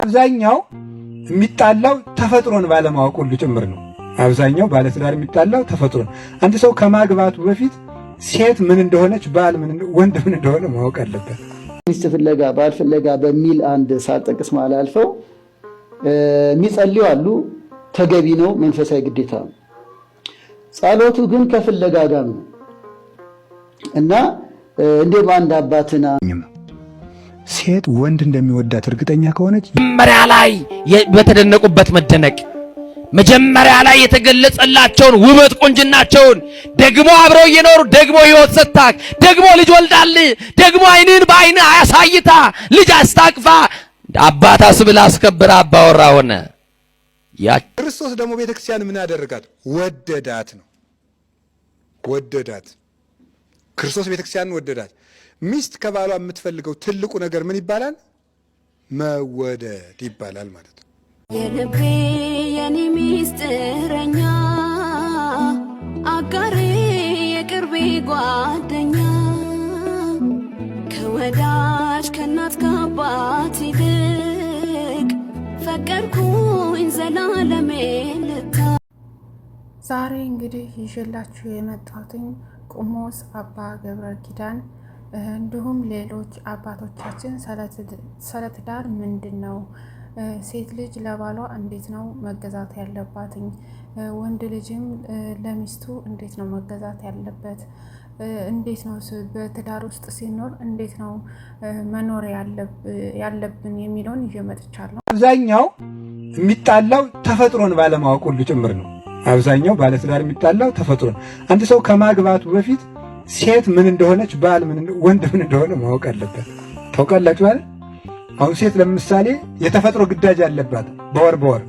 አብዛኛው የሚጣላው ተፈጥሮን ባለማወቅ ሁሉ ጭምር ነው። አብዛኛው ባለትዳር የሚጣላው ተፈጥሮን አንድ ሰው ከማግባቱ በፊት ሴት ምን እንደሆነች ወንድ ምን እንደሆነ ማወቅ አለበት። ሚስት ፍለጋ ባል ፍለጋ በሚል አንድ ሳጠቅስ ማላልፈው የሚጸልዩ አሉ። ተገቢ ነው፣ መንፈሳዊ ግዴታ ነው። ጸሎቱ ግን ከፍለጋ ጋር ነው እና እንደ አንድ አባትና ሴት ወንድ እንደሚወዳት እርግጠኛ ከሆነች መጀመሪያ ላይ በተደነቁበት መደነቅ፣ መጀመሪያ ላይ የተገለጸላቸውን ውበት ቁንጅናቸውን ደግሞ አብረው እየኖሩ ደግሞ ሕይወት ሰጣክ ደግሞ ልጅ ወልዳል ደግሞ አይንን በአይን አያሳይታ ልጅ አስታቅፋ አባታ ስብላ አስከብራ አባወራ ሆነ። ያ ክርስቶስ ደግሞ ቤተክርስቲያን ምን ያደረጋት? ወደዳት ነው። ወደዳት። ክርስቶስ ቤተክርስቲያንን ወደዳት። ሚስት ከባሏ የምትፈልገው ትልቁ ነገር ምን ይባላል? መወደድ ይባላል ማለት ነው። የልቤ የኔ ሚስጥረኛ አጋሬ የቅርቤ ጓደኛ ከወዳጅ ከእናት ከአባት ይልቅ ፈቀርኩኝ ዘላለሜን ልታ። ዛሬ እንግዲህ ይዤላችሁ የመጣሁትኝ ቆሞስ አባ ገብረ ኪዳን እንዲሁም ሌሎች አባቶቻችን ስለ ትዳር ምንድን ነው፣ ሴት ልጅ ለባሏ እንዴት ነው መገዛት ያለባትኝ፣ ወንድ ልጅም ለሚስቱ እንዴት ነው መገዛት ያለበት፣ እንዴት ነው በትዳር ውስጥ ሲኖር እንዴት ነው መኖር ያለብን የሚለውን ይዤ መጥቻለሁ። አብዛኛው የሚጣላው ተፈጥሮን ባለማወቅ ሁሉ ጭምር ነው። አብዛኛው ባለትዳር የሚጣላው ተፈጥሮን አንድ ሰው ከማግባቱ በፊት ሴት ምን እንደሆነች ወንድ ምን እንደሆነ ማወቅ አለበት። ታውቃላችሁ አይደል? አሁን ሴት ለምሳሌ የተፈጥሮ ግዳጅ አለባት። በወር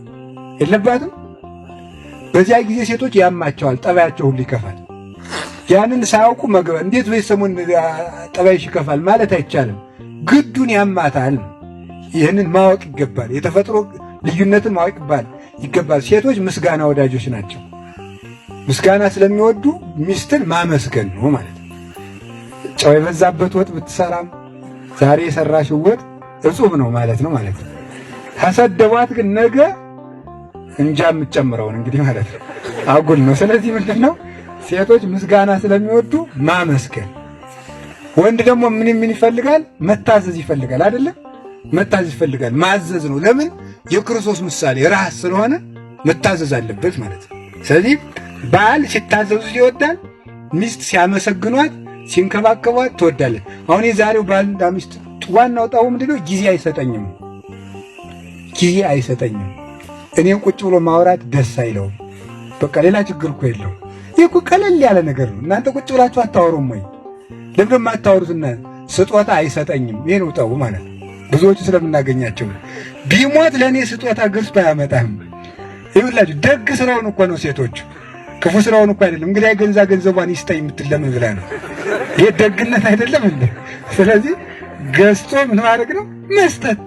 የለባትም። በዚያ ጊዜ ሴቶች ያማቸዋል፣ ጠባያቸው ሁሉ ይከፋል። ያንን ሳያውቁ እንዴት በሰሙን ጠባይሽ ይከፋል ማለት አይቻልም። ግዱን ያማታል። ይህንን ማወቅ ይገባል። የተፈጥሮ ልዩነትን ማወቅ ይገባል። ሴቶች ምስጋና ወዳጆች ናቸው። ምስጋና ስለሚወዱ ሚስትን ማመስገን ነው ማለት ነው። ጨው የበዛበት ወጥ ብትሰራም ዛሬ የሰራሽው ወጥ እጹብ ነው ማለት ነው። ከሰደቧት ግን ነገ እንጃ የምትጨምረውን እንግዲህ ማለት ነው አጉል ነው። ስለዚህ ምንድነው ሴቶች ምስጋና ስለሚወዱ ማመስገን። ወንድ ደግሞ ምን ይፈልጋል? መታዘዝ ይፈልጋል አይደለም? መታዘዝ ይፈልጋል። ማዘዝ ነው። ለምን? የክርስቶስ ምሳሌ ራስ ስለሆነ መታዘዝ አለበት ማለት ነው። ስለዚህ ባል ሲታዘዙ ይወዳል፣ ሚስት ሲያመሰግኗት ሲንከባከቧት ትወዳለች። አሁን የዛሬው ባልና ሚስት ዋናው ጣው ምንድነው? ጊዜ አይሰጠኝም። እኔም ቁጭ ብሎ ማውራት ደስ አይለውም። በቃ ሌላ ችግር እኮ የለውም። ይህ እኮ ቀለል ያለ ነገር ነው። እናንተ ቁጭ ብላችሁ አታወሩም ወይ? ለምን የማታወሩትና ስጦታ አይሰጠኝም? ይሄ ነው ጣው ማለት ነው። ብዙዎቹ ስለምናገኛቸው ቢሞት ለኔ ስጦታ ገዝቶ አያመጣም። ይኸውላችሁ ደግ ስራውን እኮ ነው ሴቶቹ፣ ክፉ ስራውን እኮ አይደለም። እንግዲህ ገንዘቧን ይስጠኝ የምትል ለምን ብላ ነው? ይሄ ደግነት አይደለም እንዴ? ስለዚህ ገዝቶ ምን ማድረግ ነው? መስጠት።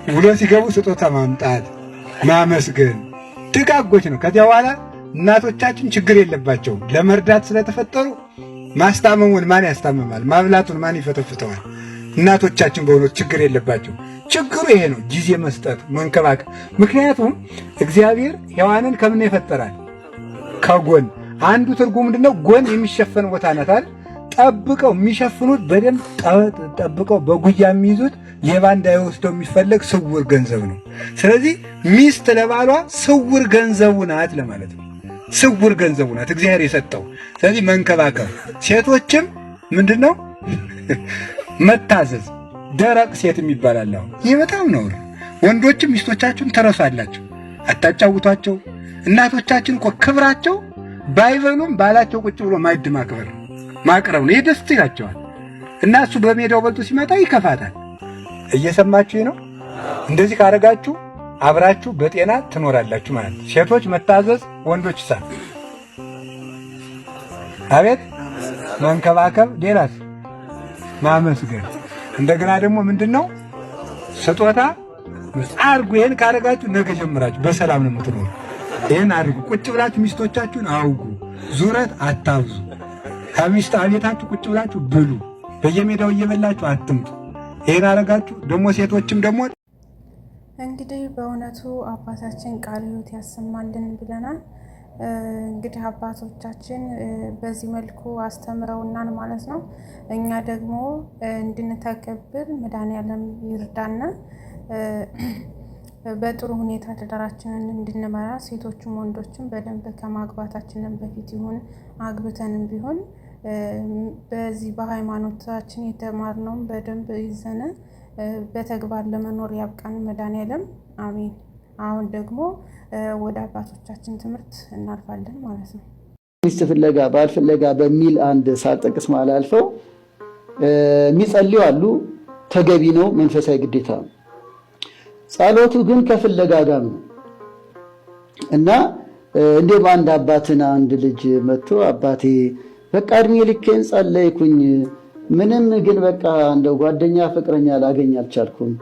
ውሎ ሲገቡ ስጦታ ማምጣት፣ ማመስገን ደጋጎች ነው። ከዚያ በኋላ እናቶቻችን ችግር የለባቸውም። ለመርዳት ስለተፈጠሩ ማስታመሙን ማን ያስታምማል? ማብላቱን ማን ይፈተፍተዋል? እናቶቻችን በእውነት ችግር የለባቸው። ችግሩ ይሄ ነው፣ ጊዜ መስጠት፣ መንከባከብ። ምክንያቱም እግዚአብሔር ሔዋንን ከምን ይፈጠራል? ከጎን። አንዱ ትርጉም ምንድነው? ጎን የሚሸፈን ቦታ ናት አይደል? ጠብቀው የሚሸፍኑት በደንብ ጠብቀው በጉያ የሚይዙት ሌባ እንዳይወስደው የሚፈለግ ስውር ገንዘብ ነው። ስለዚህ ሚስት ለባሏ ስውር ገንዘቡ ናት ለማለት ነው። ስውር ገንዘቡ ናት እግዚአብሔር የሰጠው። ስለዚህ መንከባከብ። ሴቶችም ምንድነው? መታዘዝ። ደረቅ ሴት የሚባላል። ይህ በጣም ነው። ወንዶችም ሚስቶቻችሁን ተረሳላችሁ፣ አታጫውቷቸው። እናቶቻችን እኮ ክብራቸው ባይበሉም ባላቸው ቁጭ ብሎ ማዕድ ማቅረብ ነው። ይህ ደስ ይላቸዋል። እና እሱ በሜዳው በልቶ ሲመጣ ይከፋታል። እየሰማችሁ ነው? እንደዚህ ካረጋችሁ አብራችሁ በጤና ትኖራላችሁ ማለት ነው። ሴቶች መታዘዝ፣ ወንዶች አቤት መንከባከብ፣ ሌላስ ማመስገን። እንደገና ደግሞ ምንድነው? ስጦታ አርጉ። ይሄን ካረጋችሁ ነገ ጀምራችሁ በሰላም ነው የምትኖሩ። ይሄን አድርጉ። ቁጭ ብላችሁ ሚስቶቻችሁን አውጉ። ዙረት አታብዙ። ከሚስት አቤታችሁ ቁጭ ብላችሁ ብሉ። በየሜዳው እየበላችሁ አትምጡ። ይሄን አረጋችሁ ደግሞ ሴቶችም ደግሞ እንግዲህ በእውነቱ አባታችን ቃለ ሕይወት ያሰማልን ብለናል። እንግዲህ አባቶቻችን በዚህ መልኩ አስተምረውናል ማለት ነው። እኛ ደግሞ እንድንተገብር መድኃኔዓለም ይርዳና በጥሩ ሁኔታ ትዳራችንን እንድንመራ ሴቶችም ወንዶችም በደንብ ከማግባታችንን በፊት ይሁን አግብተንም ቢሆን በዚህ በሃይማኖታችን የተማርነውን በደንብ ይዘን በተግባር ለመኖር ያብቃን መድኃኔዓለም አሜን። አሁን ደግሞ ወደ አባቶቻችን ትምህርት እናልፋለን ማለት ነው። ሚስት ፍለጋ ባል ፍለጋ በሚል አንድ ሳልጠቅስ ማላልፈው የሚጸልዩ አሉ። ተገቢ ነው፣ መንፈሳዊ ግዴታ ነው። ጸሎቱ ግን ከፍለጋ ጋር ነው እና እንደም አንድ አባትን አንድ ልጅ መጥቶ አባቴ በቃ እድሜ ልኬን ጸለይኩኝ፣ ምንም ግን በቃ እንደው ጓደኛ ፍቅረኛ ላገኝ አልቻልኩም።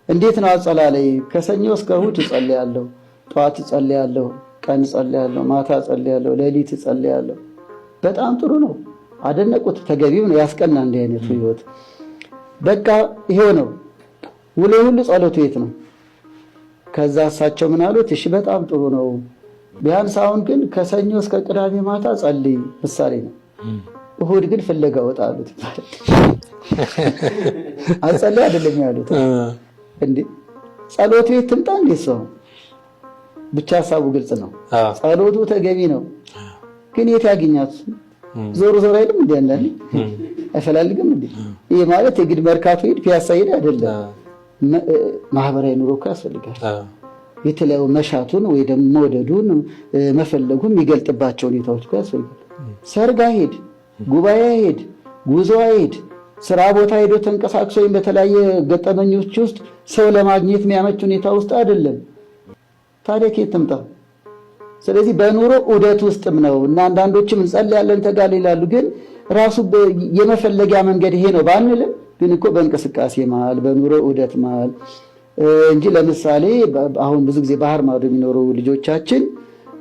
እንዴት ነው አጸላለይ? ከሰኞ እስከ እሑድ እጸልያለሁ፣ ጠዋት እጸልያለሁ፣ ቀን እጸልያለሁ፣ ማታ እጸልያለሁ፣ ሌሊት እጸልያለሁ። በጣም ጥሩ ነው፣ አደነቁት። ተገቢው ነው፣ ያስቀና እንዲህ አይነቱ ህይወት። በቃ ይሄው ነው ውሎ ሁሉ ጸሎቱ የት ነው? ከዛ እሳቸው ምን አሉት? እሺ በጣም ጥሩ ነው፣ ቢያንስ አሁን ግን ከሰኞ እስከ ቅዳሜ ማታ ጸልይ፣ ምሳሌ ነው። እሑድ ግን ፍለጋ ወጣ አሉት። አጸልይ አይደለም ያሉት እንዴ? ጸሎቱ የት ትምጣ እንዴ? ሰው ብቻ ሐሳቡ ግልጽ ነው። ጸሎቱ ተገቢ ነው፣ ግን የት ያገኛት? ዞር ዞር አይልም እንዴ? አንዳንዴ አይፈላልግም እንዴ? ይሄ ማለት የግድ መርካቶ ሄድ ፒያሳ ሄድ አይደለም። ማህበራዊ ኑሮ እኮ ያስፈልጋል። የተለያዩ መሻቱን ወይ ደግሞ መውደዱን መፈለጉን የሚገልጥባቸው ሁኔታዎች እኮ ያስፈልጋል። ሰርግ ሄድ፣ ጉባኤ ሄድ፣ ጉዞ ሄድ፣ ስራ ቦታ ሄዶ ተንቀሳቅሶ ወይም በተለያየ ገጠመኞች ውስጥ ሰው ለማግኘት የሚያመች ሁኔታ ውስጥ አይደለም። ታዲያ ከየት ትምጣ? ስለዚህ በኑሮ ዑደት ውስጥም ነው እና አንዳንዶችም እንጸልያለን ተጋል ይላሉ። ግን ራሱ የመፈለጊያ መንገድ ይሄ ነው ባንልም ግን እኮ በእንቅስቃሴ መሃል በኑሮ ዑደት መሃል እንጂ ለምሳሌ አሁን ብዙ ጊዜ ባህር ማዶ የሚኖሩ ልጆቻችን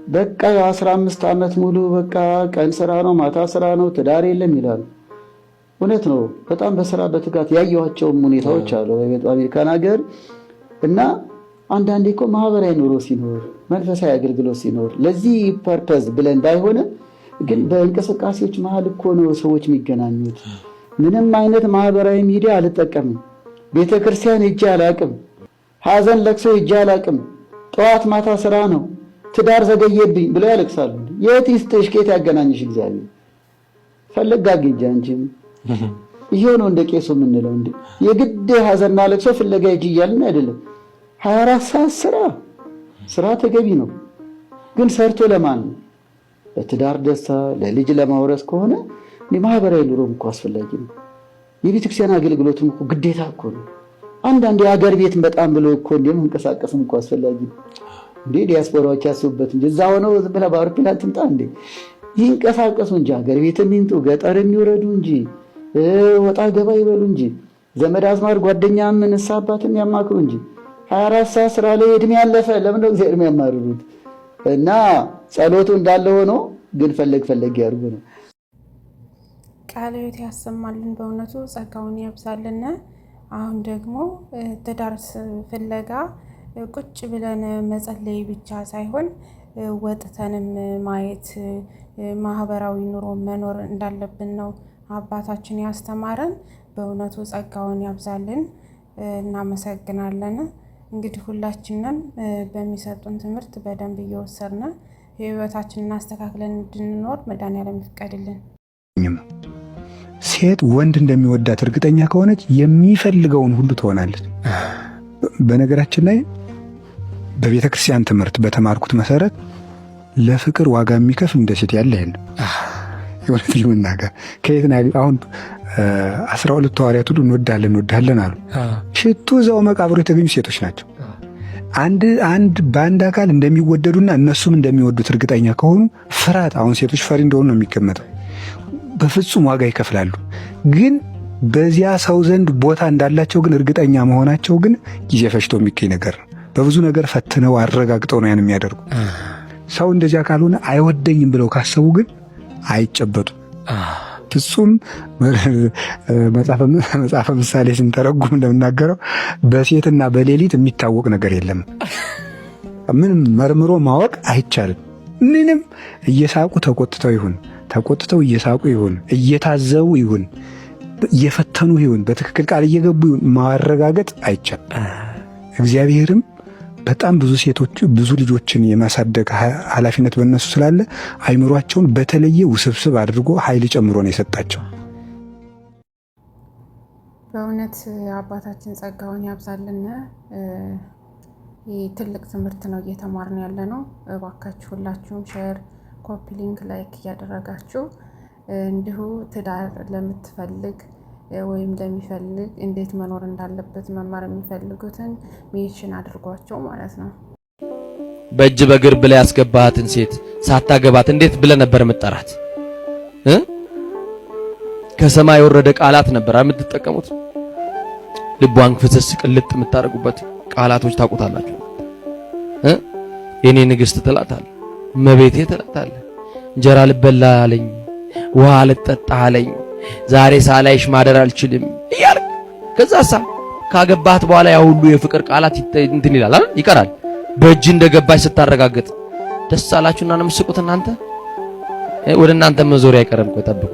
በቃ 15 ዓመት ሙሉ በቃ ቀን ስራ ነው፣ ማታ ስራ ነው፣ ትዳር የለም ይላሉ። እውነት ነው። በጣም በስራ በትጋት ያየኋቸውም ሁኔታዎች አሉ በአሜሪካን ሀገር እና አንዳንዴ እኮ ማህበራዊ ኑሮ ሲኖር መንፈሳዊ አገልግሎት ሲኖር ለዚህ ፐርፐዝ ብለን ባይሆነ ግን በእንቅስቃሴዎች መሃል እኮ ነው ሰዎች የሚገናኙት። ምንም አይነት ማህበራዊ ሚዲያ አልጠቀምም፣ ቤተክርስቲያን ሄጄ አላቅም፣ ሐዘን ለቅሶ ሄጄ አላቅም፣ ጠዋት ማታ ስራ ነው፣ ትዳር ዘገየብኝ ብለው ያለቅሳሉ። የት ይስጥሽ? ከየት ያገናኝሽ እግዚአብሔር? ፈለጋ ግንጃ እንጂም ይሄው ነው እንደ ቄሱ የምንለው እንዴ? የግድ ሐዘንና ለቅሶ ፍለጋ ሂጂ እያልን አይደለም። 24 ሰዓት ስራ ተገቢ ነው፣ ግን ሰርቶ ለማን ነው? ለትዳር ደስታ ለልጅ ለማውረስ ከሆነ ማህበራዊ ኑሮም እኮ አስፈላጊ ነው። የቤተክርስቲያን አገልግሎትም እኮ ግዴታ እኮ ነው። አንዳንድ የሀገር ቤትም በጣም ብሎ እኮ መንቀሳቀስም እኮ አስፈላጊ ነው። እንዴ ዲያስፖራዎች ያስቡበት እንጂ እዛ ሆነው ዝም ብለህ በአውሮፕላን ትምጣ እንዴ? ይንቀሳቀሱ እንጂ ሀገር ቤትም ይምጡ፣ ገጠር የሚወረዱ እንጂ ወጣ ገባ ይበሉ እንጂ ዘመድ አዝማድ ጓደኛ ምን ሳባትም ያማክሩ እንጂ 24 ሰዓት ስራ ላይ እድሜ ያለፈ ለምን ነው እግዚአብሔር የሚያማርሩት? እና ጸሎቱ እንዳለ ሆኖ ግን ፈለግ ያርጉ ነው። ቃለ ሕይወት ያሰማልን፣ በእውነቱ ጸጋውን ያብዛልን። አሁን ደግሞ ትዳር ፍለጋ ቁጭ ብለን መጸለይ ብቻ ሳይሆን ወጥተንም ማየት ማህበራዊ ኑሮ መኖር እንዳለብን ነው አባታችን ያስተማረን። በእውነቱ ጸጋውን ያብዛልን። እናመሰግናለን። እንግዲህ ሁላችንም በሚሰጡን ትምህርት በደንብ እየወሰድን ህይወታችንን አስተካክለን እንድንኖር መድኃኔዓለም ይፍቀድልን። ሴት ወንድ እንደሚወዳት እርግጠኛ ከሆነች የሚፈልገውን ሁሉ ትሆናለች። በነገራችን ላይ በቤተ ክርስቲያን ትምህርት በተማርኩት መሰረት ለፍቅር ዋጋ የሚከፍል እንደ ሴት ያለ የለም። የእውነት ልምናገር ከየት አሁን 12 ሐዋርያት ሁሉ እንወዳለን አሉ። ሽቱ እዛው መቃብሩ የተገኙ ሴቶች ናቸው። በአንድ አካል እንደሚወደዱና እነሱም እንደሚወዱት እርግጠኛ ከሆኑ ፍርሃት፣ አሁን ሴቶች ፈሪ እንደሆኑ ነው የሚገመተው። በፍጹም ዋጋ ይከፍላሉ። ግን በዚያ ሰው ዘንድ ቦታ እንዳላቸው ግን እርግጠኛ መሆናቸው ግን ጊዜ ፈጅቶ የሚገኝ ነገር ነው። በብዙ ነገር ፈትነው አረጋግጠው ነው ያን የሚያደርጉ። ሰው እንደዚያ ካልሆነ አይወደኝም ብለው ካሰቡ ግን አይጨበጡም። በፍጹም መጽሐፈ ምሳሌ ስንተረጉም እንደምናገረው በሴትና በሌሊት የሚታወቅ ነገር የለም። ምንም መርምሮ ማወቅ አይቻልም። ምንም እየሳቁ ተቆጥተው ይሁን ተቆጥተው እየሳቁ ይሁን እየታዘቡ ይሁን እየፈተኑ ይሁን በትክክል ቃል እየገቡ ማረጋገጥ አይቻልም። እግዚአብሔርም በጣም ብዙ ሴቶች ብዙ ልጆችን የማሳደግ ኃላፊነት በእነሱ ስላለ አይምሯቸውን በተለየ ውስብስብ አድርጎ ኃይል ጨምሮ ነው የሰጣቸው። በእውነት አባታችን ጸጋውን ያብዛልን። ይህ ትልቅ ትምህርት ነው እየተማርን ያለ ነው። እባካችሁ ሁላችሁም ሼር፣ ኮፒ ሊንክ፣ ላይክ እያደረጋችሁ እንዲሁ ትዳር ለምትፈልግ ወይም ለሚፈልግ እንዴት መኖር እንዳለበት መማር የሚፈልጉትን ሜንሽን አድርጓቸው ማለት ነው። በእጅ በእግር ብለህ ያስገባሃትን ሴት ሳታገባት እንዴት ብለህ ነበር የምትጠራት? ከሰማይ የወረደ ቃላት ነበር የምትጠቀሙት። ልቧን ፍስስ ቅልጥ የምታደርጉበት ቃላቶች ታውቁታላችሁ። የኔ ንግስት ትላታለህ፣ መቤቴ ትላታለህ። እንጀራ ልበላ አለኝ፣ ውሃ ልጠጣ አለኝ፣ ዛሬ ሳላይሽ ማደር አልችልም እያልክ ከዛሳ ካገባት በኋላ ያ ሁሉ የፍቅር ቃላት እንትን ይላል አይደል? ይቀራል። በእጅ እንደገባች ስታረጋግጥ ደስ አላችሁና ነው የምትስቁት እናንተ። ወደ እናንተ መዞር አይቀርም እኮ ጠብቁ።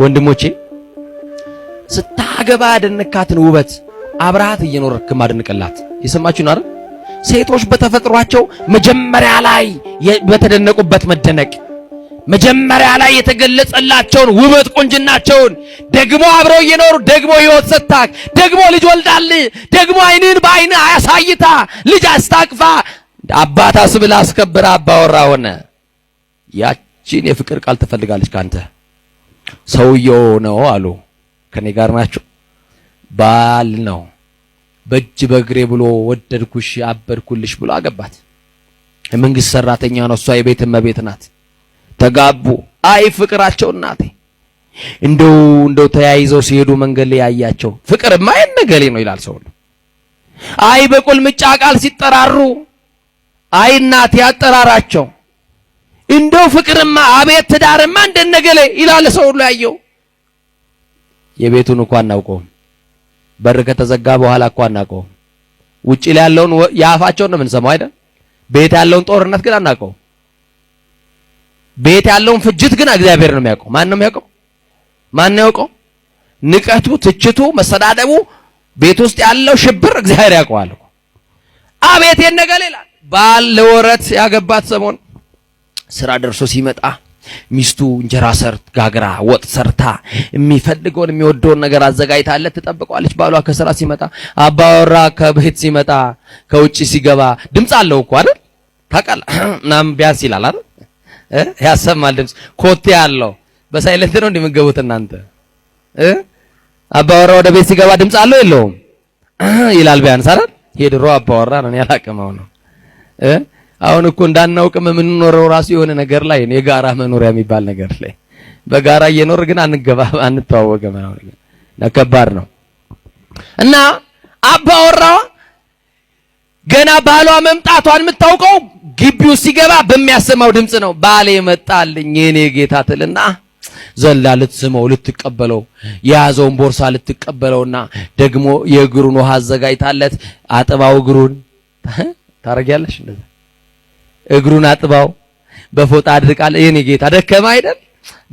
ወንድሞቼ ስታገባ ያደነካትን ውበት አብራት እየኖርክ ማድንቅላት። የሰማችሁ ነው አይደል? ሴቶች በተፈጥሯቸው መጀመሪያ ላይ በተደነቁበት መደነቅ መጀመሪያ ላይ የተገለጸላቸውን ውበት ቁንጅናቸውን ደግሞ አብረው እየኖሩ ደግሞ ሕይወት ሰጣክ ደግሞ ልጅ ወልዳል ደግሞ አይንን በአይን አያሳይታ ልጅ አስታቅፋ አባታ ስብላ አስከብራ አባወራ ሆነ። ያቺን የፍቅር ቃል ትፈልጋለች ካንተ። ሰውየው ነው አሉ ከኔ ጋር ናቸው። ባል ነው በእጅ በእግሬ ብሎ ወደድኩሽ አበድኩልሽ ብሎ አገባት። የመንግስት ሰራተኛ ነው፣ እሷ የቤት እመቤት ናት። ተጋቡ። አይ ፍቅራቸው እናቴ እንደው ተያይዘው ሲሄዱ መንገድ ላይ ያያቸው ፍቅርማ የነገሌ ነው ይላል ሰው። አይ በቁልምጫ ቃል ሲጠራሩ አይ እናቴ ያጠራራቸው እንደው ፍቅርማ አቤት ትዳርማ እንደነገሌ ይላል ሰው ሁሉ ያየው። የቤቱን እንኳን አናውቀውም። በር ከተዘጋ በኋላ እንኳን አናውቀውም። ውጪ ላይ ያለውን ያፋቸውን ነው የምንሰማው አይደል? ቤት ያለውን ጦርነት ግን አናውቀውም። ቤት ያለውን ፍጅት ግን እግዚአብሔር ነው የሚያውቀው። ማን ነው የሚያውቀው? ማን ነው ያውቀው? ንቀቱ፣ ትችቱ፣ መሰዳደቡ፣ ቤት ውስጥ ያለው ሽብር እግዚአብሔር ያውቀዋል። አቤት የነገሌ ይላል። ባል ለወረት ያገባት ሰሞን ስራ ደርሶ ሲመጣ ሚስቱ እንጀራ ጋግራ ወጥ ሰርታ የሚፈልገውን የሚወደውን ነገር አዘጋጅታለት ትጠብቀዋለች። ባሏ ከስራ ሲመጣ አባወራ ከቤት ሲመጣ ከውጪ ሲገባ ድምጽ አለው እኮ አይደል? ታውቃለህ? ናም ቢያስ ይላል አይደል? ያሰማል ድምጽ ኮቴ ያለው። በሳይለንት ነው እንደምትገቡት እናንተ። አባወራ ወደ ቤት ሲገባ ድምጽ አለው የለውም ይላል ቢያንስ አይደል? የድሮ አባወራ ነው ያላቀመው ነው። አሁን እኮ እንዳናውቅም የምንኖረው ራሱ የሆነ ነገር ላይ ነው፣ የጋራ መኖሪያ የሚባል ነገር ላይ በጋራ እየኖር ግን አንተዋወቅም ነው። ከባድ ነው። እና አባወራዋ ገና ባሏ መምጣቷን የምታውቀው ግቢው ሲገባ በሚያሰማው ድምጽ ነው። ባሌ መጣልኝ የኔ ጌታ ትልና ዘላ ልትስመው ልትቀበለው የያዘውን ቦርሳ ልትቀበለውና ደግሞ የእግሩን ውሃ አዘጋጅታለት አጥባው እግሩን ታረጋለሽ እንደዛ እግሩን አጥባው በፎጣ አድርቃለ። የኔ ጌታ ደከማ አይደል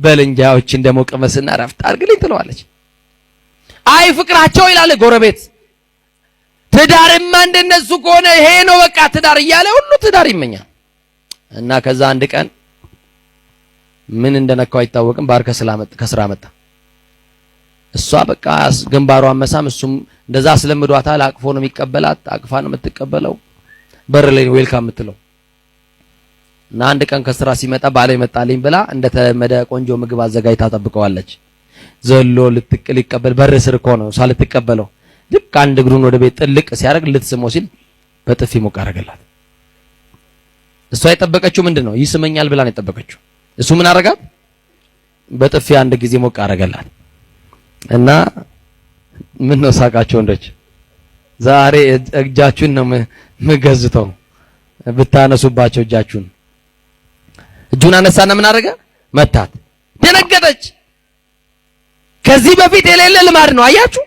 በልንጃዎችን ደሞ ቀመስና ረፍት አድርግልኝ ትለዋለች። አይ ፍቅራቸው ይላል ጎረቤት። ትዳርማ እንደነሱ ከሆነ ይሄ ነው በቃ ትዳር እያለ ሁሉ ትዳር ይመኛል። እና ከዛ አንድ ቀን ምን እንደነካው አይታወቅም ባርከ ከስራ መጣ። እሷ በቃ ግንባሯን መሳም እሱም እንደዛ አስለምዷታል። አቅፎ ነው የሚቀበላት፣ አቅፋ ነው የምትቀበለው፣ በር ላይ ዌልካም የምትለው። እና አንድ ቀን ከስራ ሲመጣ ባለ ይመጣልኝ ብላ እንደተመደ ቆንጆ ምግብ አዘጋጅታ ተጠብቀዋለች። ዘሎ ሊቀበል በር ስር እኮ ነው ሳልትቀበለው ልክ አንድ እግሩን ወደ ቤት ጥልቅ ሲያደርግ ልትስመው ሲል በጥፊ ሞቅ አደረገላት። እሷ የጠበቀችው ምንድነው? ይስመኛል ብላ ነው የጠበቀችው። እሱ ምን አደረጋት? በጥፊ አንድ ጊዜ ሞቅ አደረገላት። እና ምን ነው ሳቃቸው እንደች ዛሬ እጃችሁን ነው ምገዝተው ብታነሱባቸው እጃችሁን። እጁን አነሳና ምን አደረገ? መታት። ደነገጠች። ከዚህ በፊት የሌለ ልማድ ነው። አያችሁ፣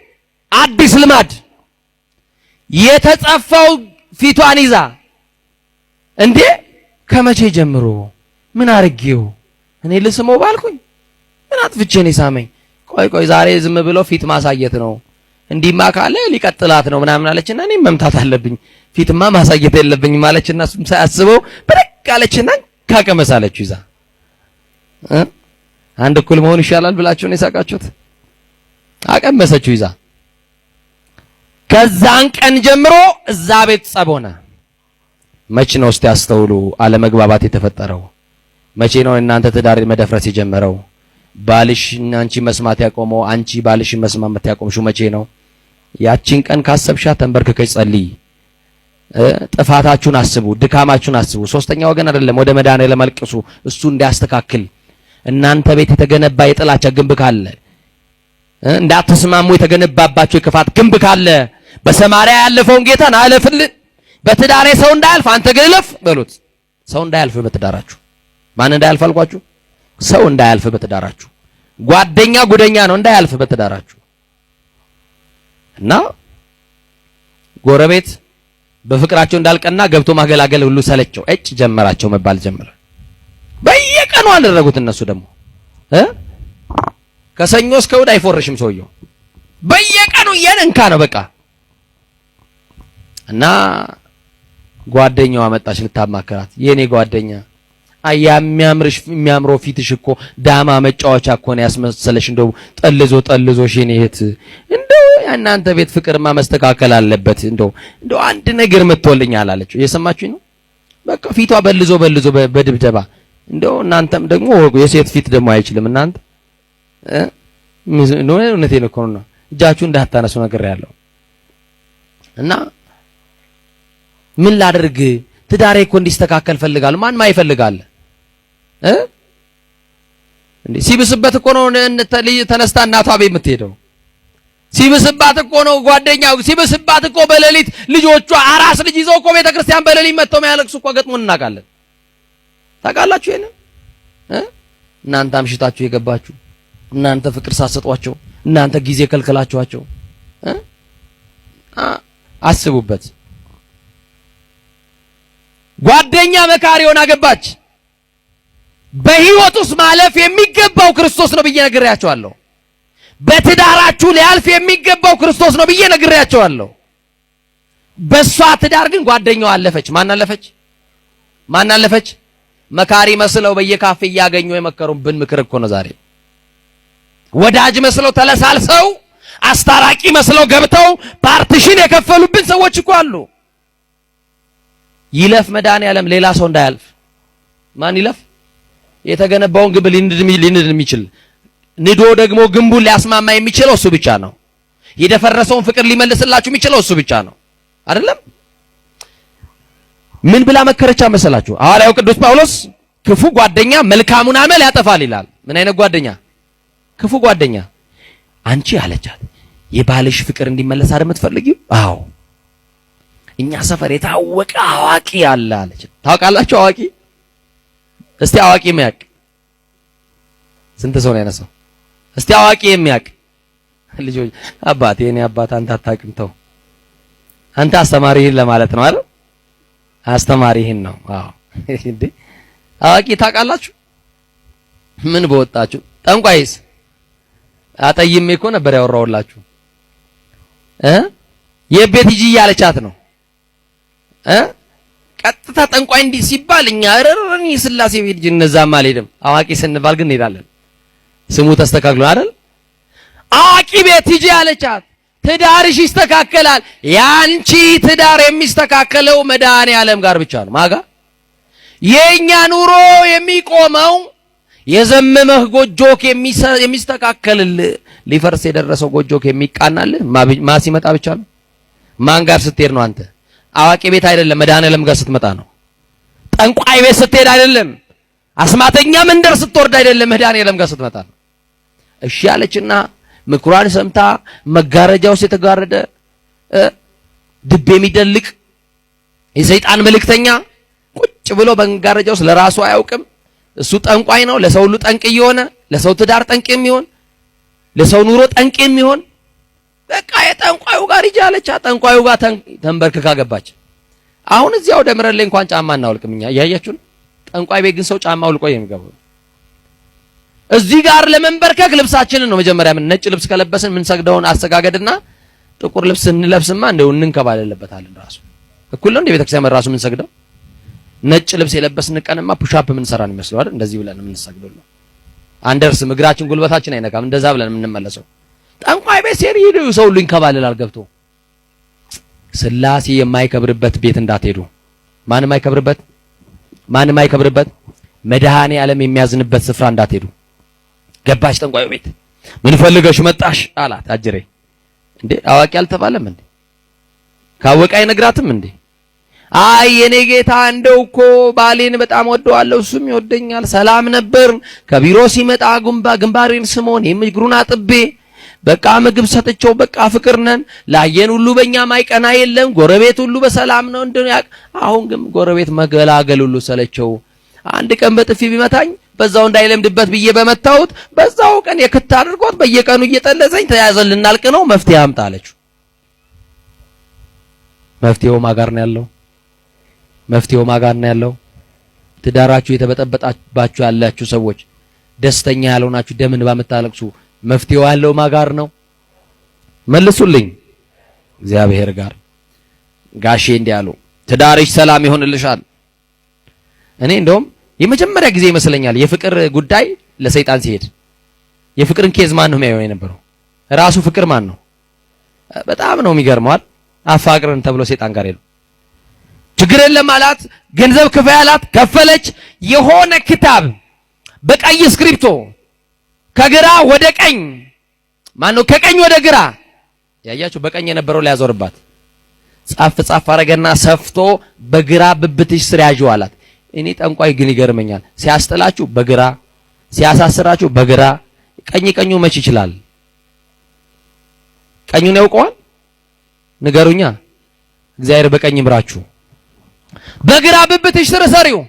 አዲስ ልማድ። የተጸፋው ፊቷን ይዛ እንዴ ከመቼ ጀምሮ ምን አርጌው እኔ ልስመው ባልኩኝ ምን አጥፍቼ ነው ሳመኝ? ቆይ ዛሬ ዝም ብሎ ፊት ማሳየት ነው እንዲማ ካለ ሊቀጥላት ነው ምናምን አለችና እኔ መምታት አለብኝ ፊትማ ማሳየት የለብኝም አለችና እሱም ሳያስበው ብድግ አለችና ካቀመሳለችው ይዛ አንድ እኩል መሆን ይሻላል ብላችሁ ነው የሳቃችሁት? አቀመሰችው ይዛ። ከዛን ቀን ጀምሮ እዛ ቤት ጸብ ሆነ። መቼ ነው እስቲ አስተውሉ አለመግባባት የተፈጠረው? መቼ ነው እናንተ ትዳር መደፍረስ የጀመረው? ባልሽ አንቺ መስማት ያቆመው አንቺ ባልሽ መስማት ያቆምሽው መቼ ነው? ያቺን ቀን ካሰብሻ ተንበርክከሽ ጸልይ። ጥፋታችሁን አስቡ፣ ድካማችሁን አስቡ። ሶስተኛ ወገን አይደለም ወደ መድኃኒዓለም አልቅሱ እሱ እንዲያስተካክል። እናንተ ቤት የተገነባ የጥላቻ ግንብ ካለ እንዳትስማሙ የተገነባባችሁ የክፋት ግንብ ካለ በሰማርያ ያለፈውን ጌታን አለፍልን። በትዳሬ ሰው እንዳያልፍ አንተ ግን እለፍ በሉት። ሰው እንዳያልፍ በትዳራችሁ። ማን እንዳያልፍ አልኳችሁ? ሰው እንዳያልፍ በትዳራችሁ። ጓደኛ ጉደኛ ነው እንዳያልፍ በትዳራችሁ። እና ጎረቤት በፍቅራቸው እንዳልቀና ገብቶ ማገላገል ሁሉ ሰለቸው። እጭ ጀመራቸው መባል ጀመረ። በየቀኑ አደረጉት። እነሱ ደግሞ ከሰኞ እስከ እሑድ አይፎርሽም ሰውየው። በየቀኑ የነንካ ነው በቃ። እና ጓደኛዋ መጣች ልታማከራት። የኔ ጓደኛ የሚያምረው ፊትሽ እኮ ዳማ መጫወቻ እኮ ነው ያስመሰለሽ። እንደው ጠልዞሽ የኔ እህት እንደው እናንተ ቤት ፍቅርማ መስተካከል አለበት። እንደው አንድ ነገር መጥቶልኛል አለችው። እየሰማችሁኝ ነው? በቃ ፊቷ በልዞ በድብደባ እንደው እናንተም ደግሞ የሴት ፊት ደግሞ አይችልም እናንተ ነው። እውነቴን እኮ ነው። እጃችሁ እንዳታነሱ ነገር ያለው እና ምን ላድርግ ትዳሬ እኮ እንዲስተካከል ፈልጋለሁ። ማን ማይፈልጋል እንዴ? ሲብስበት እኮ ነው ተነስታ እናቷ ቤት የምትሄደው። ሲብስባት እኮ ነው ጓደኛው። ሲብስባት እኮ በሌሊት ልጆቿ አራስ ልጅ ይዘው እኮ ቤተክርስቲያን በሌሊት መጥተው የሚያለቅሱ እኮ ገጥሞን እናውቃለን። ታውቃላችሁ ይሄን? እናንተ አምሽታችሁ የገባችሁ እናንተ ፍቅር ሳሰጧቸው እናንተ ጊዜ ከልከላችኋቸው አስቡበት። ጓደኛ መካሪውን አገባች። በህይወት ውስጥ ማለፍ የሚገባው ክርስቶስ ነው ብዬ ነግሬያቸዋለሁ። በትዳራችሁ ሊያልፍ የሚገባው ክርስቶስ ነው ብዬ ነግሬያቸዋለሁ። በሷ ትዳር ግን ጓደኛዋ አለፈች። ማን አለፈች? መካሪ መስለው በየካፌ እያገኙ የመከሩብን ምክር እኮ ነው ዛሬ። ወዳጅ መስለው ተለሳልሰው አስታራቂ መስለው ገብተው ፓርቲሽን የከፈሉብን ሰዎች እኮ አሉ። ይለፍ መድኃኒዓለም ሌላ ሰው እንዳያልፍ። ማን ይለፍ? የተገነባውን ግንብ ሊንድ የሚችል ንዶ ደግሞ ግንቡን ሊያስማማ የሚችለው እሱ ብቻ ነው። የደፈረሰውን ፍቅር ሊመልስላችሁ የሚችለው እሱ ብቻ ነው። አይደለም? ምን ብላ መከረቻ መሰላችሁ? ሐዋርያው ቅዱስ ጳውሎስ ክፉ ጓደኛ መልካሙን አመል ያጠፋል ይላል። ምን አይነት ጓደኛ? ክፉ ጓደኛ። አንቺ አለቻት የባልሽ ፍቅር እንዲመለስ አይደል የምትፈልጊው? አዎ እኛ ሰፈር የታወቀ አዋቂ አለ አለች። ታውቃላችሁ አዋቂ? እስቲ አዋቂ የሚያውቅ ስንት ሰው ነው ያነሳው? እስቲ አዋቂ የሚያውቅ ልጆች። አባቴ የኔ አባት አንተ አታውቅም። ተው አንተ አስተማሪህን ለማለት ነው አይደል? አስተማሪህን ነው። አዎ እንዴ አዋቂ ታውቃላችሁ? ምን በወጣችሁ። ጠንቋይስ አጠይሜ እኮ ነበር ያወራውላችሁ። የቤት ሂጂ ያለቻት ነው። ቀጥታ ጠንቋይ እንዲህ ሲባል እኛ ረረኒ ስላሴ ቤት እነዛም አልሄድም። አዋቂ ስንባል ግን እንሄዳለን። ስሙ ተስተካክሎ አይደል? አዋቂ ቤት ሂጂ ያለቻት። ትዳርሽ ይስተካከላል። ያንቺ ትዳር የሚስተካከለው መድኃኒዓለም ጋር ብቻ ነው። ማጋ የኛ ኑሮ የሚቆመው የዘመመህ ጎጆክ የሚስተካከልልህ ሊፈርስ የደረሰው ጎጆክ የሚቃናልህ ማ ሲመጣ ብቻ ነው። ማን ጋር ስትሄድ ነው? አንተ አዋቂ ቤት አይደለም፣ መድኃኒዓለም ጋር ስትመጣ ነው። ጠንቋይ ቤት ስትሄድ አይደለም፣ አስማተኛ መንደር ስትወርድ አይደለም፣ መድኃኒዓለም ጋር ስትመጣ ነው። እሺ አለችና ምክሯን ሰምታ መጋረጃ ውስጥ የተጋረደ ድብ የሚደልቅ የሰይጣን መልእክተኛ ቁጭ ብሎ በመጋረጃ ውስጥ ለራሱ አያውቅም እሱ ጠንቋይ ነው። ለሰው ሁሉ ጠንቅ እየሆነ ለሰው ትዳር ጠንቅ የሚሆን ለሰው ኑሮ ጠንቅ የሚሆን በቃ የጠንቋዩ ጋር ይጃለች። ጠንቋዩ ጋር ተንበርክካ ገባች። አሁን እዚያው ደምረን ላይ እንኳን ጫማ እናውልቅም እኛ እያያችሁ ነው። ጠንቋይ ቤት ግን ሰው ጫማ አውልቆ የሚገባው እዚህ ጋር ለመንበርከክ ልብሳችንን ነው መጀመሪያ ምን ነጭ ልብስ ከለበስን ምን ሰግደውን አሰጋገድና ጥቁር ልብስ እንለብስማ እንደው እንንከባለለበታለን። ራሱ እኩል ነው እንደ ቤተክርስቲያን ራሱ ምን ሰግደው ነጭ ልብስ የለበስን ቀንማ ፑሻፕ ምን ሰራን ይመስለው አይደል? እንደዚህ ብለን ምን ሰግደው ነው አንደርስም፣ እግራችን ጉልበታችን አይነካም። እንደዛ ብለን የምንመለሰው ጠንቋይ ቤት ሲሄድ ይሉ ሰው ሁሉ ይንከባለላል ገብቶ። ስላሴ የማይከብርበት ቤት እንዳትሄዱ። ማንም አይከብርበት መድኃኔ ዓለም የሚያዝንበት ስፍራ እንዳትሄዱ። ገባች ጠንቋዩ ቤት። ምን ፈልገሽ መጣሽ አላት። አጅሬ እንዴ አዋቂ አልተባለም እንዴ? ካወቀ አይነግራትም እንዴ? አይ የኔ ጌታ እንደው እኮ ባሌን በጣም ወደዋለሁ፣ እሱም ይወደኛል፣ ሰላም ነበር። ከቢሮ ሲመጣ ግንባሬን ስሞን እግሩን አጥቤ በቃ ምግብ ሰጥቼው በቃ ፍቅር ነን። ላየን ሁሉ በእኛ ማይቀና የለም። ጎረቤት ሁሉ በሰላም ነው እንደው አሁን ግን ጎረቤት መገላገል ሁሉ ሰለቸው። አንድ ቀን በጥፊ ቢመታኝ በዛው እንዳይለምድበት ብዬ በመታውት በዛው ቀን የክት አድርጎት በየቀኑ እየጠለዘኝ ተያዘን ልናልቅ ነው። መፍትሄ አምጣ አለችው። መፍትሄው ማጋር ነው ያለው። ትዳራችሁ የተበጠበጣባችሁ ያላችሁ ሰዎች፣ ደስተኛ ያልሆናችሁ ደምን ባመታለቅሱ መፍትሄው ያለው ማጋር ነው። መልሱልኝ። እግዚአብሔር ጋር ጋሼ እንዲያሉ ትዳርሽ ሰላም ይሆንልሻል። እኔ እንደውም የመጀመሪያ ጊዜ ይመስለኛል የፍቅር ጉዳይ ለሰይጣን ሲሄድ የፍቅርን ኬዝ ማን ነው የሚያየው የነበረው? ራሱ ፍቅር ማን ነው? በጣም ነው የሚገርመዋል። አፋቅርን ተብሎ ሰይጣን ጋር ሄዱ። ችግር የለም አላት። ገንዘብ ክፈይ አላት። ከፈለች። የሆነ ክታብ በቀይ ስክሪፕቶ ከግራ ወደ ቀኝ ማነው ከቀኝ ወደ ግራ ያያችሁ በቀኝ የነበረው ላይ ያዞርባት ጻፍ አረገና ሰፍቶ በግራ ብብትሽ ስር ያዥው አላት። እኔ ጠንቋይ ግን ይገርመኛል። ሲያስጥላችሁ በግራ ሲያሳስራችሁ በግራ ቀኙ መች ይችላል? ቀኙን ያውቀዋል? ንገሩኛ። እግዚአብሔር በቀኝ ይምራችሁ። በግራ ብብትሽ ስር ሰሪው።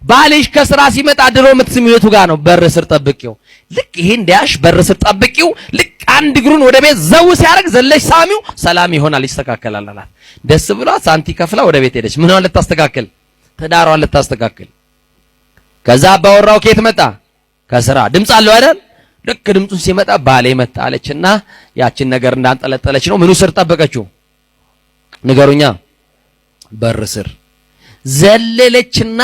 ባልሽ ከስራ ሲመጣ ድሮ የምትስሚው የቱ ጋር ነው? በር ስር ጠብቂው። ልክ ይሄ እንዲያሽ በር ስር ጠብቂው። ልክ አንድ እግሩን ወደ ቤት ዘው ሲያደርግ ዘለሽ ሳሚው፣ ሰላም ይሆናል፣ ይስተካከላል አላት። ደስ ብሏት ሳንቲ ከፍላ ወደ ቤት ሄደች። ምንዋን ልታስተካክል? ትዳሯን ልታስተካክል። ከዛ አባወራው ከየት መጣ? ከስራ። ድምፅ አለው አይደል? ልክ ድምፁን ሲመጣ ባሌ መጣ አለችና ያችን ነገር እንዳንጠለጠለች ነው ምኑ ስር ጠበቀችው? ንገሩኛ። በር ስር ዘለለችና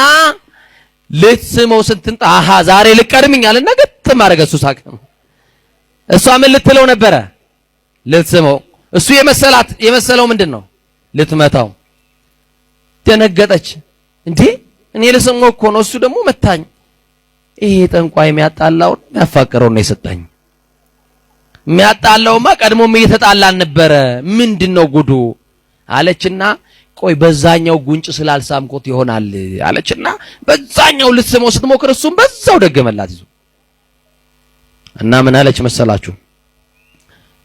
ልትስመው ስትንጣ አሃ ዛሬ ልቀድምኛልና ገጥም አደረገ። እሱ ሳቀ። እሷ ምን ልትለው ነበረ? ልትስመው። እሱ የመሰለው ምንድነው? ልትመታው። ደነገጠች። እንዴ እኔ ልስመው እኮ ነው፣ እሱ ደግሞ መታኝ። ይሄ ጠንቋይ የሚያጣላውን የሚያፋቅረው ነው የሰጠኝ። የሚያጣላውማ ቀድሞም እየተጣላን ነበረ። ምንድነው ጉዱ አለችና ቆይ በዛኛው ጉንጭ ስላልሳምኮት ይሆናል አለችና በዛኛው ልትስመው ስትሞክር እሱም በዛው ደገመላት ይዞ እና ምን አለች መሰላችሁ?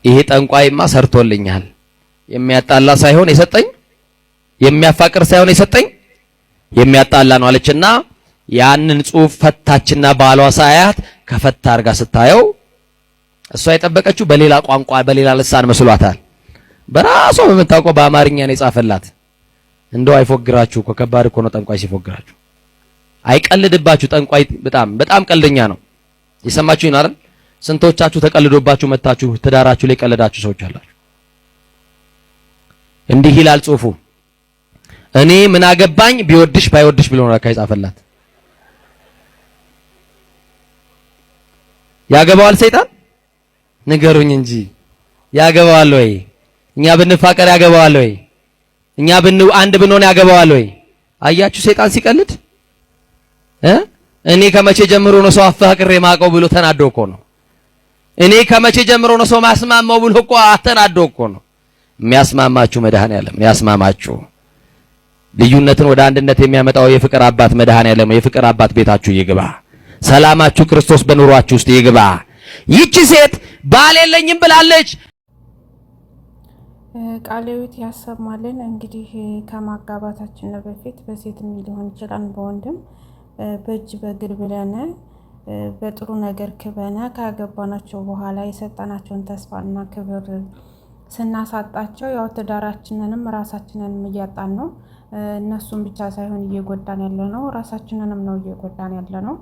ይሄ ጠንቋይማ ሰርቶልኛል። የሚያጣላ ሳይሆን የሰጠኝ የሚያፋቅር ሳይሆን የሰጠኝ የሚያጣላ ነው አለችና ያንን ጽሑፍ ፈታችና ባሏ ሳያት ከፈታ አርጋ ስታየው እሷ የጠበቀችው በሌላ ቋንቋ በሌላ ልሳን መስሏታል። በራሷ በመታወቀው በአማርኛ ነው የጻፈላት። እንደው አይፎግራችሁ እኮ ከባድ እኮ ነው ጠንቋይ ሲፎግራችሁ። አይቀልድባችሁ። ጠንቋይ በጣም ቀልደኛ ነው። የሰማችሁ ይናል። ስንቶቻችሁ ተቀልዶባችሁ መታችሁ ትዳራችሁ ላይ ቀለዳችሁ ሰዎች አላችሁ። እንዲህ ይላል ጽሑፉ። እኔ ምን አገባኝ ቢወድሽ ባይወድሽ ብሎ ነው የጻፈላት። ያገባዋል ሰይጣን? ንገሩኝ እንጂ ያገባዋል ወይ? እኛ ብንፋቀር ያገባዋል ወይ? እኛ አንድ ብንሆን ያገባዋል ወይ? አያችሁ ሰይጣን ሲቀልድ እኔ ከመቼ ጀምሮ ነው ሰው አፋቅሬ ማቀው ብሎ ተናዶ እኮ ነው። እኔ ከመቼ ጀምሮ ነው ሰው ማስማማው ብሎ እኮ ተናዶ እኮ ነው። የሚያስማማችሁ መድኃኔዓለም ያስማማችሁ። ልዩነትን ወደ አንድነት የሚያመጣው የፍቅር አባት መድኃኔዓለም የፍቅር አባት ቤታችሁ ይግባ። ሰላማችሁ ክርስቶስ በኑሯችሁ ውስጥ ይግባ። ይቺ ሴት ባል የለኝም ብላለች። ቃልዮት ያሰማልን። እንግዲህ ከማጋባታችን በፊት በሴትም ሊሆን ይችላል በወንድም በእጅ በእግር ብለን በጥሩ ነገር ክበነ ካገባናቸው በኋላ የሰጠናቸውን ተስፋና ክብር ስናሳጣቸው ያው ትዳራችንንም ራሳችንንም እያጣን ነው። እነሱን ብቻ ሳይሆን እየጎዳን ያለ ነው፣ ራሳችንንም ነው እየጎዳን ያለ ነው።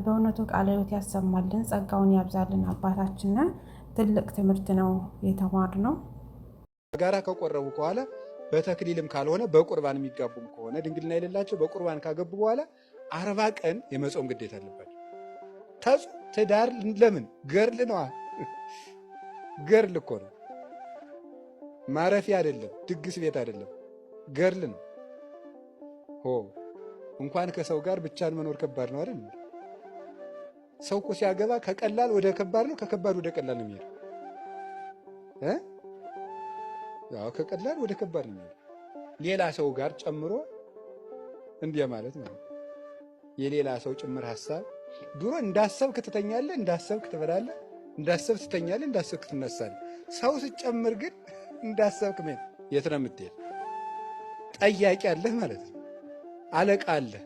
በእውነቱ ቃለ ሕይወት ያሰማልን፣ ጸጋውን ያብዛልን። አባታችን ትልቅ ትምህርት ነው የተማርነው። ጋራ ከቆረቡ በኋላ በተክሊልም ካልሆነ በቁርባን የሚጋቡም ከሆነ ድንግልና የሌላቸው በቁርባን ካገቡ በኋላ 40 ቀን የመጾም ግዴታ አለባቸው። ትዳር ለምን ገርል ነዋ። ገርል እኮ ነው፣ ማረፊያ አይደለም፣ ድግስ ቤት አይደለም፣ ገርል ነው። እንኳን ከሰው ጋር ብቻን መኖር ከባድ ነው አይደል? ሰው እኮ ሲያገባ ከቀላል ወደ ከባድ ነው፣ ከከባድ ወደ ቀላል ነው የሚሄደው። ያው ከቀላል ወደ ከባድ ነው የሚሄደው። ሌላ ሰው ጋር ጨምሮ እንዲያ ማለት ነው። የሌላ ሰው ጭምር ሐሳብ ድሮ እንዳሰብክ ትተኛለህ፣ እንዳሰብክ ትበላለህ፣ እንዳሰብክ ትተኛለህ፣ እንዳሰብክ ትነሳለህ። ሰው ስትጨምር ግን እንዳሰብክ ምን የት ነው የምትሄድ? ጠያቂ አለህ ማለት ነው። አለቃ አለህ፣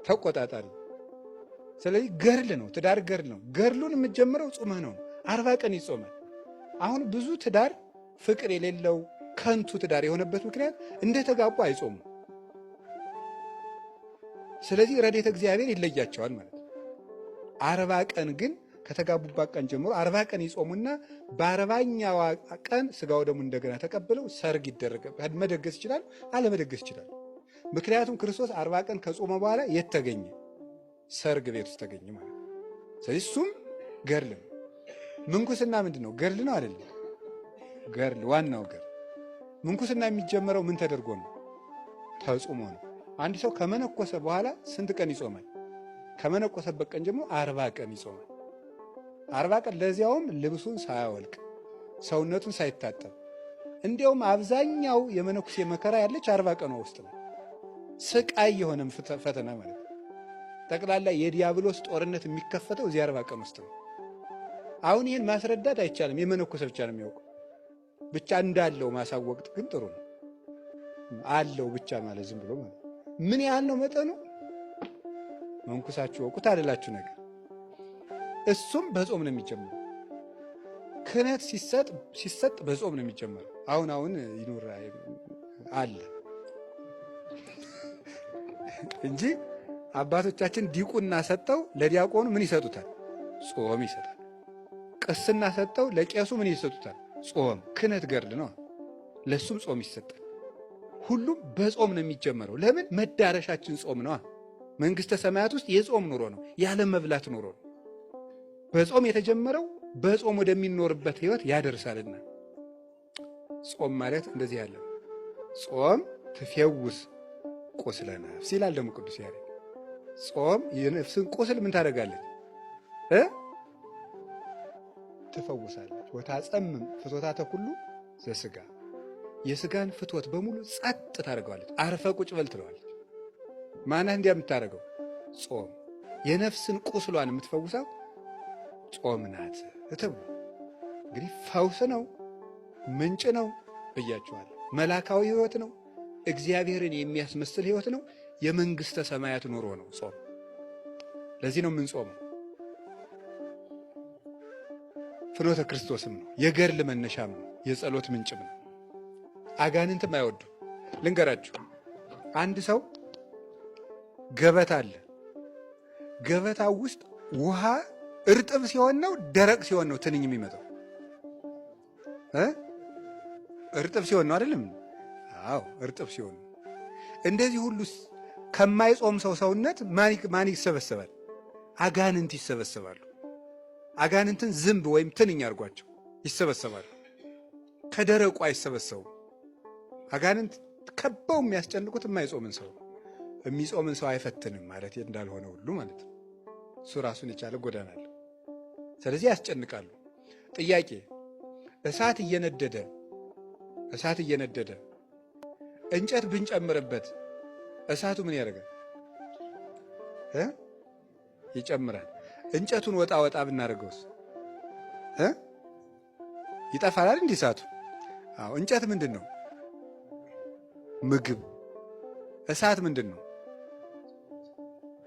ተቆጣጣሪ። ስለዚህ ገርል ነው ትዳር፣ ገርል ነው። ገርሉን የምትጀምረው ጾመህ ነው። 40 ቀን ይጾማል። አሁን ብዙ ትዳር ፍቅር የሌለው ከንቱ ትዳር የሆነበት ምክንያት እንደተጋቡ አይጾሙም። ስለዚህ ረድኤተ እግዚአብሔር ይለያቸዋል ማለት ነው። 40 ቀን ግን ከተጋቡባት ቀን ጀምሮ 40 ቀን ይጾሙና በ40ኛዋ ቀን ስጋው ደግሞ እንደገና ተቀብለው ሰርግ ይደረጋል። መደገስ ይችላል፣ አለመደገስ ይችላል። ምክንያቱም ክርስቶስ 40 ቀን ከጾመ በኋላ የት ተገኘ? ሰርግ ቤት ውስጥ ተገኘ ማለት ነው። ስለዚህ እሱም ገርል ነው። ምንኩስና ምንድን ነው? ገርል ነው አይደለም? ገርል ዋናው ገርል። ምንኩስና የሚጀመረው ምን ተደርጎ ነው? ተጾሞ ነው። አንድ ሰው ከመነኮሰ በኋላ ስንት ቀን ይጾማል? ከመነኮሰበት ቀን ጀምሮ 40 ቀን ይጾማል። 40 ቀን፣ ለዚያውም ልብሱን ሳያወልቅ ሰውነቱን ሳይታጠብ። እንዲያውም አብዛኛው የመነኩሴ መከራ ያለች 40 ቀኗ ውስጥ ነው። ስቃይ የሆነም ፈተና ማለት ነው። ጠቅላላ የዲያብሎስ ጦርነት የሚከፈተው እዚህ 40 ቀን ውስጥ ነው። አሁን ይህን ማስረዳት አይቻልም፣ የመነኮሰ ብቻ ነው የሚያውቀው። ብቻ እንዳለው ማሳወቅ ግን ጥሩ ነው። አለው ብቻ ማለት ዝም ብሎ ማለት ምን ያህል ነው መጠኑ? መንኩሳችሁ ወቁት አልላችሁ ነገር። እሱም በጾም ነው የሚጀምረው። ክህነት ሲሰጥ በጾም ነው የሚጀምረው። አሁን ይኖር አለ እንጂ አባቶቻችን ዲቁና ሰጠው ለዲያቆኑ ምን ይሰጡታል? ጾም ይሰጣል። ቅስና ሰጠው ለቄሱ ምን ይሰጡታል? ጾም። ክህነት ገርል ነው፣ ለሱም ጾም ይሰጣል። ሁሉም በጾም ነው የሚጀመረው። ለምን? መዳረሻችን ጾም ነው። መንግስተ ሰማያት ውስጥ የጾም ኑሮ ነው፣ ያለ መብላት ኑሮ ነው። በጾም የተጀመረው በጾም ወደሚኖርበት ህይወት ያደርሳልና ጾም ማለት እንደዚህ ያለ ጾም ትፌውስ ቁስለ ነፍስ ይላል ደግሞ ቅዱስ ያሬድ። ጾም የነፍስን ቁስል ምን ታደርጋለች? ትፈውሳለች። ወታጸምም ፍቶታተ ኩሉ ዘሥጋ፣ የሥጋን ፍትወት በሙሉ ጸጥ ታደርገዋለች። አርፈ ቁጭ በል ትለዋለች። ማናት እንዲያ የምታደርገው? ጾም። የነፍስን ቁስሏን የምትፈውሳው ጾም ናት እትብሉ። እንግዲህ ፈውስ ነው፣ ምንጭ ነው ብያችኋል። መላካዊ ህይወት ነው፣ እግዚአብሔርን የሚያስመስል ህይወት ነው፣ የመንግስተ ሰማያት ኑሮ ነው ጾም። ለዚህ ነው የምንጾመው። ፍኖተ ክርስቶስም ነው፣ የገድል መነሻም ነው፣ የጸሎት ምንጭም ነው። አጋንንትም አይወዱ። ልንገራችሁ፣ አንድ ሰው ገበታ አለ። ገበታው ውስጥ ውሃ እርጥብ ሲሆን ነው ደረቅ ሲሆን ነው ትንኝ የሚመጣው? እርጥብ ሲሆን ነው አይደለም? አዎ እርጥብ ሲሆን። እንደዚህ ሁሉ ከማይጾም ሰው ሰውነት ማን ይሰበሰባል? አጋንንት ይሰበሰባሉ። አጋንንትን ዝንብ ወይም ትንኝ አድርጓቸው ይሰበሰባሉ። ከደረቁ አይሰበሰቡም። አጋንንት ከበው የሚያስጨንቁት የማይጾምን ሰው፣ የሚጾምን ሰው አይፈትንም ማለት እንዳልሆነ ሁሉ ማለት ነው። እሱ ራሱን የቻለ ጎዳና አለ። ስለዚህ ያስጨንቃሉ። ጥያቄ፣ እሳት እየነደደ እንጨት ብንጨምርበት እሳቱ ምን ያደርጋል? ይጨምራል። እንጨቱን ወጣ ብናደርገውስ ይጠፋል እንዲህ እሳቱ? አዎ። እንጨት ምንድን ነው? ምግብ። እሳት ምንድን ነው?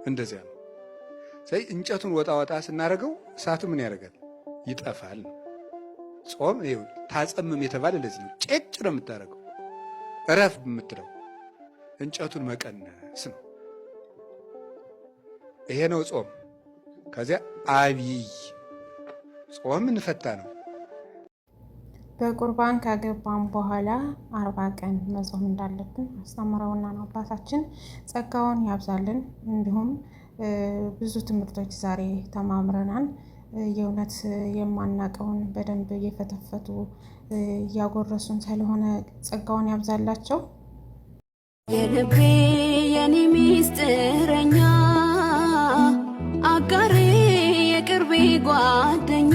እንደዚያ ነው። ስለዚህ እንጨቱን ወጣ ወጣ ስናደርገው እሳቱ ምን ያደርጋል? ይጠፋል። ጾም ይኸው ታጸምም የተባለ ለዚህ ነው። ጨጭ ነው የምታደርገው፣ እረፍ የምትለው እንጨቱን መቀነስ ነው። ይሄ ነው ጾም። ከዚያ አብይ ጾም እንፈታ ነው። በቁርባን ካገባን በኋላ 40 ቀን መጾም እንዳለብን አስተምረውና ነው አባታችን። ጸጋውን ያብዛልን። እንዲሁም ብዙ ትምህርቶች ዛሬ ተማምረናል። የእውነት የማናቀውን በደንብ እየፈተፈቱ እያጎረሱን ስለሆነ ጸጋውን ያብዛላቸው። የልቤ የኔ ሚስጥረኛ አጋሬ የቅርቤ ጓደኛ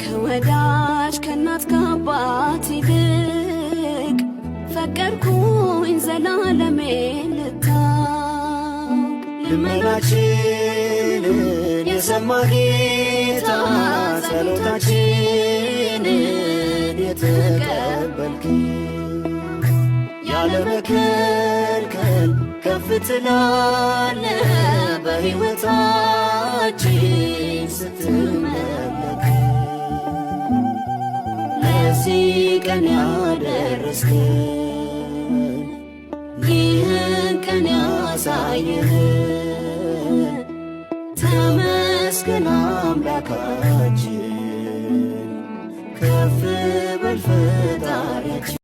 ከወዳጅ ከእናት ከአባት ይልቅ ፈቀድኩኝ ዘላለሜ ልታውቅ። ልመናችንን የሰማ ጌታ ጸሎታችንን የተቀበልክ ያለ መከልከል ከፍ ትላለህ በሕይወታችን ስትመለክ። ለዚህ ቀን ያደረስከን ይህን ቀን ያሳየህን ተመስገን አምላካችን፣ ከፍ በል ፈጣሪያችን።